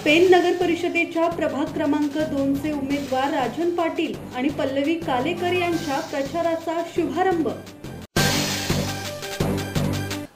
Pen नगर परिषदेच्या प्रभाग क्रमांक 2 चे उमेदवार राजन पाटील आणि पल्लवी कालेकर यांच्या प्रचाराचा शुभारंभ।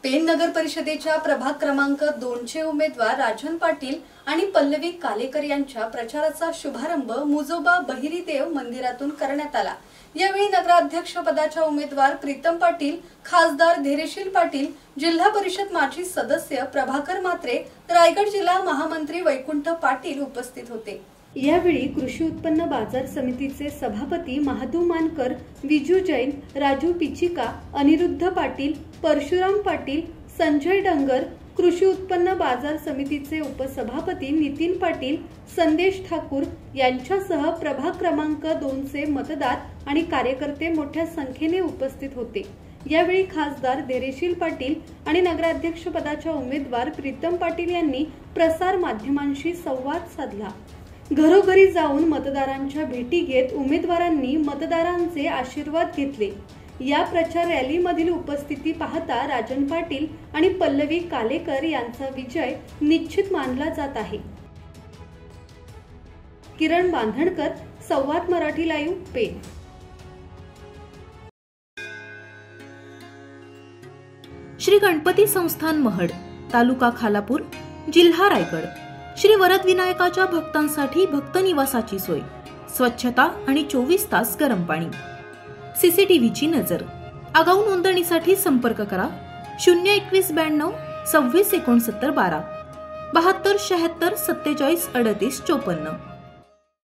पेन नगर परिषदेच्या प्रभाग क्रमांक 2 चे उमेदवार राजन पाटील आणि पल्लवी कालेकर यांच्या प्रचाराचा शुभारंभ मुजोबा बहिरीदेव मंदिरातून करण्यात आला। यावेळी नगराध्यक्ष पदाच्या उमेदवार प्रीतम पाटील, खासदार धैर्यशील पाटील, जिल्हा परिषद माजी सदस्य प्रभाकर मात्रे, रायगड जिल्हा महामंत्री वैकुंठ पाटील उपस्थित होते। यावेळी कृषी उत्पन्न बाजार समितीचे सभापती महादू मानकर, विजू जैन, राजू पिचिका, अनिरुद्ध पाटील, परशुराम पाटील, संजय डंगर, कृषी उत्पन्न बाजार समितीचे उपसभापती नितीन पाटील, संदेश ठाकूर यांच्यासह प्रभाग क्रमांक 2 चे मतदार आणि कार्यकर्ते मोठ्या संख्येने उपस्थित होते। यावेळी खासदार धैर्यशील पाटील आणि नगराध्यक्ष पदाच्या उमेदवार प्रीतम पाटील यांनी प्रसार माध्यमांशी संवाद साधला। घरोघरी जाऊन मतदारांच्या भेटी घेत उमेदवारांनी मतदारांचे आशीर्वाद घेतले। या प्रचार रॅलीमधील उपस्थिती पाहता राजन पाटील आणि पल्लवी कालेकर यांचा विजय निश्चित मानला जात आहे। किरण बांधणकर, संवाद मराठी लाईव्ह, पेन। श्री गणपती संस्थान महड, तालुका खालापूर, जिल्हा रायगड। श्री वरद विनायकाच्या भक्तांसाठी भक्त निवासाची सोय, स्वच्छता आणि 24 तास गरम पाणी, सीसीटीव्हीची नजर। आगाऊ नोंदणीसाठी संपर्क करा 021 92 26 69 12 72 76 47 38 54।